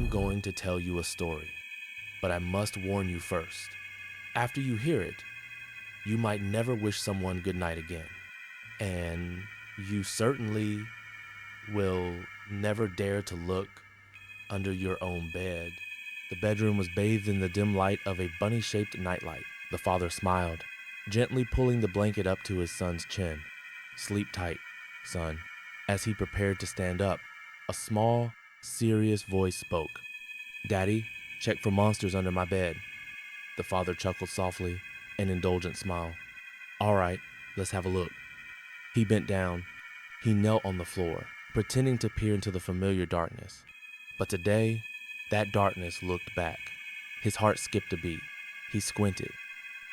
I'm going to tell you a story, but I must warn you first. After you hear it, you might never wish someone good night again. And you certainly will never dare to look under your own bed. The bedroom was bathed in the dim light of a bunny-shaped nightlight. The father smiled, gently pulling the blanket up to his son's chin. Sleep tight, son. As he prepared to stand up, a small, serious voice spoke. Daddy, check for monsters under my bed. The father chuckled softly, an indulgent smile. All right, let's have a look. He bent down. He knelt on the floor, pretending to peer into the familiar darkness. But today, that darkness looked back. His heart skipped a beat. He squinted.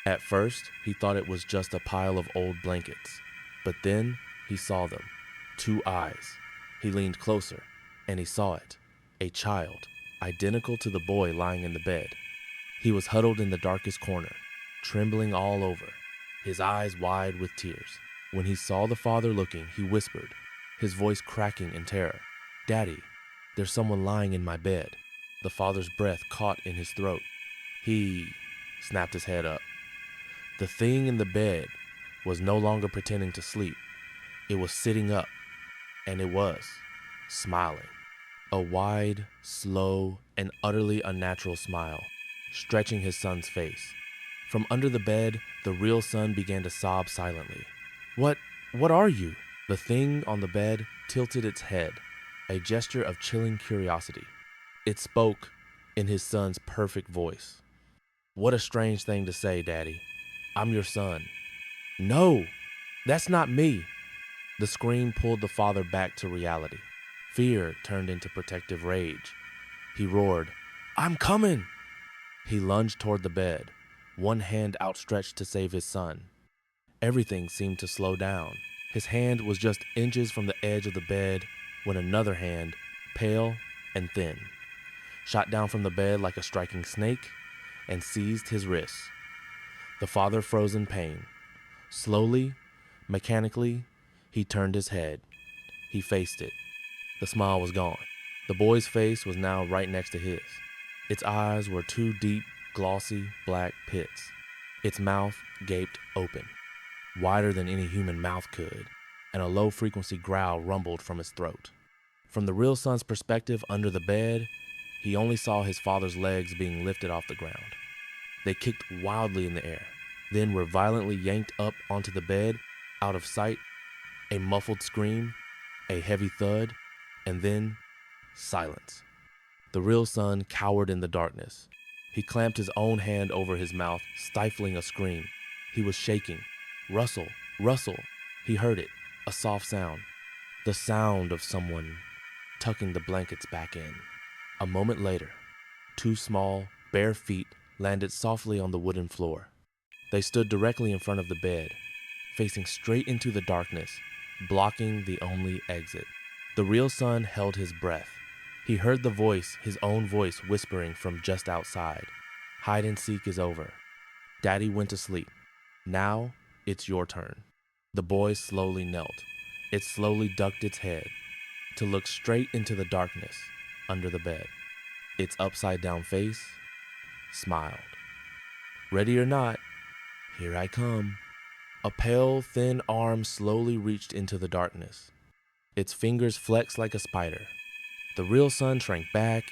At first, he thought it was just a pile of old blankets. But then, he saw them. 2 eyes. He leaned closer, and he saw it. A child, identical to the boy lying in the bed. He was huddled in the darkest corner, trembling all over, his eyes wide with tears. When he saw the father looking, he whispered, his voice cracking in terror. Daddy, there's someone lying in my bed. The father's breath caught in his throat. He snapped his head up. The thing in the bed was no longer pretending to sleep. It was sitting up, and it was smiling. A wide, slow, and utterly unnatural smile, stretching his son's face. From under the bed, the real son began to sob silently. What are you? The thing on the bed tilted its head, a gesture of chilling curiosity. It spoke in his son's perfect voice. What a strange thing to say, Daddy. I'm your son. No, that's not me. The scream pulled the father back to reality. Fear turned into protective rage. He roared, I'm coming! He lunged toward the bed, one hand outstretched to save his son. Everything seemed to slow down. His hand was just inches from the edge of the bed when another hand, pale and thin, shot down from the bed like a striking snake and seized his wrists. The father froze in pain. Slowly, mechanically, he turned his head. He faced it. The smile was gone. The boy's face was now right next to his. Its eyes were 2 deep, glossy, black pits. Its mouth gaped open, wider than any human mouth could, and a low-frequency growl rumbled from his throat. From the real son's perspective under the bed, he only saw his father's legs being lifted off the ground. They kicked wildly in the air, then were violently yanked up onto the bed, out of sight. A muffled scream, a heavy thud, and then silence. The real son cowered in the darkness. He clamped his own hand over his mouth, stifling a scream. He was shaking. Rustle, rustle. He heard it, a soft sound. The sound of someone tucking the blankets back in. A moment later, 2 small, bare feet landed softly on the wooden floor. They stood directly in front of the bed, facing straight into the darkness, blocking the only exit. The real son held his breath. He heard the voice, his own voice, whispering from just outside. Hide and seek is over. Daddy went to sleep. Now, it's your turn. The boy slowly knelt. It slowly ducked its head to look straight into the darkness under the bed. Its upside-down face smiled. Ready or not, here I come. A pale, thin arm slowly reached into the darkness. Its fingers flexed like a spider. The real son shrank back,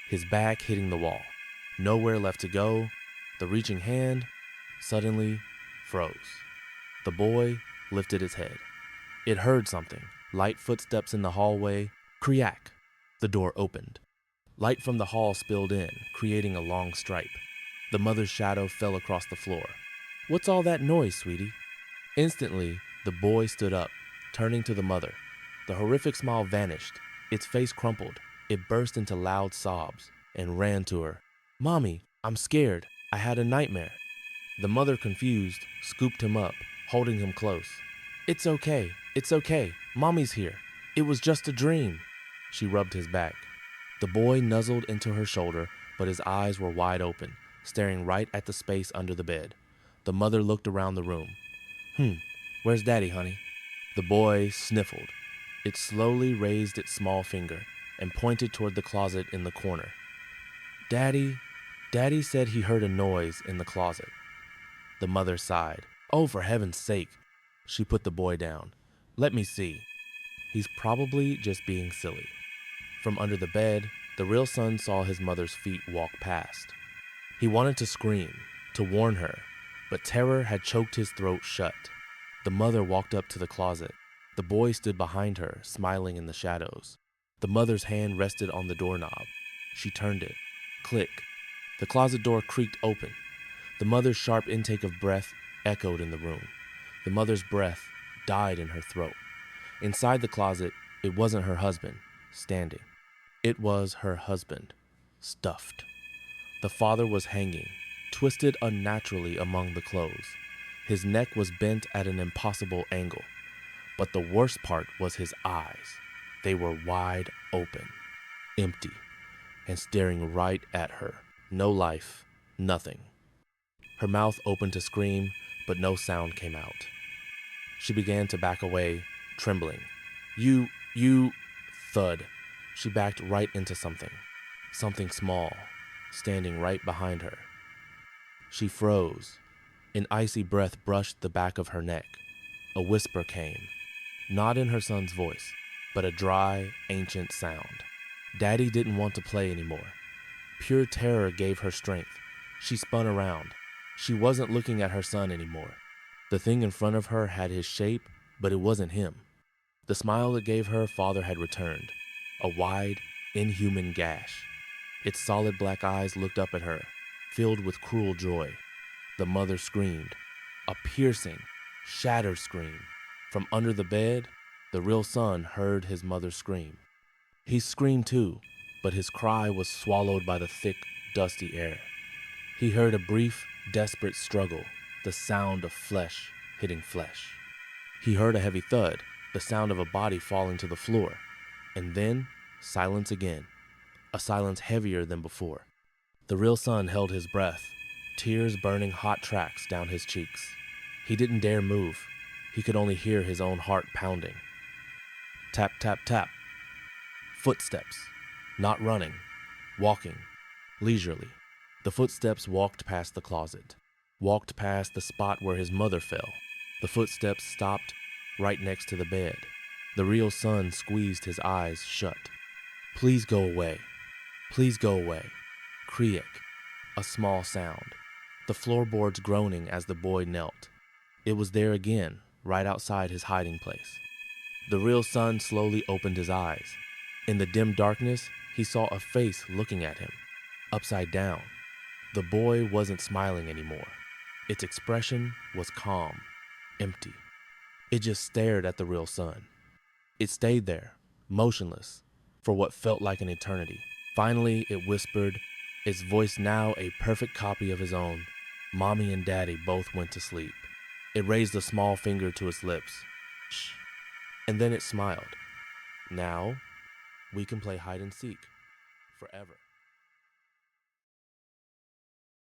his back hitting the wall. Nowhere left to go. The reaching hand suddenly froze. The boy lifted his head. It heard something. Light footsteps in the hallway. Kriak. The door opened. Light from the hall spilled in, creating a long stripe. The mother's shadow fell across the floor. What's all that noise, sweetie? Instantly, the boy stood up, turning to the mother. The horrific smile vanished. Its face crumpled. It burst into loud sobs and ran to her. Mommy, I'm scared. I had a nightmare. The mother, confused, scooped him up, holding him close. It's okay. It's okay. Mommy's here. It was just a dream. She rubbed his back. The boy nuzzled into her shoulder, but his eyes were wide open, staring right at the space under the bed. The mother looked around the room. Where's Daddy, honey? The boy sniffled. It slowly raised its small finger and pointed toward the closet in the corner. Daddy, Daddy said he heard a noise in the closet. The mother sighed. Oh, for heaven's sake. She put the boy down. Let me see. He's probably just being silly. From under the bed, the real son saw his mother's feet walk past. He wanted to scream, to warn her, but terror had choked his throat shut. The mother walked up to the closet. The boy stood behind her, smiling in the shadows. The mother's hand rested on the doorknob. She turned it. Click. The closet door creaked open. The mother's sharp intake of breath echoed in the room. The mother's breath died in her throat. Inside the closet, it wasn't her husband, standing. It was her husband, stuffed. The father was hanging, twisted unnaturally among the clothes. His neck was bent at an impossible angle. But the worst part was his eyes. They were wide open, empty, and staring right at her. No life, nothing. Her mouth opened to scream, but no sound came out. She began to back away, trembling. You, thud. She backed right into something small, standing right behind her. She froze. An icy breath brushed the back of her neck. A whisper came, not in her son's voice, but a dry, ancient sound. Daddy didn't want to play anymore. Pure terror gave her strength. She spun around. She wasn't looking at her son anymore. The thing in front of her had his shape, but it wasn't him. The smile it gave her father had returned, a wide, inhuman gash. Its solid black eyes looked up at her, filled with cruel joy. The mother screamed, a piercing, shattered scream. From under the bed, the real son heard his mother scream. He screamed too, but his cry was swallowed by the thick, dusty air. He heard a brief, desperate struggle, the sound of flesh hitting flesh. He heard a heavy thud, the sound of a body falling to the floor, and then silence again, a silence heavier than before. The real son held his breath, tears burning hot tracks down his cheeks. He didn't dare move. He could only hear his own heart pounding. Tap, tap, tap. Footsteps. Not running. Walking. Leisurely. The footsteps walked past the closet. Walked past the spot where his mother fell. The footsteps stopped right next to the bed. The real son squeezed his eyes shut. Please go away. Please go away. Kriek. A small sound. The floorboards groaning as the boy knelt. It was there again, right outside his hiding place. The real son slowly opened his eyes. In the dim darkness, he saw a face looking at him, upside down. The boy wasn't smiling anymore. Its expression was calm, empty. It just stared at the real son. It stayed there, motionless, for what felt like an eternity. Finally, it whispered, its voice now a perfect copy of his own. Mommy and Daddy both went to sleep. It raised a small finger to its lips. Shh. And then it smiled. Now, we can play hide and seek forever.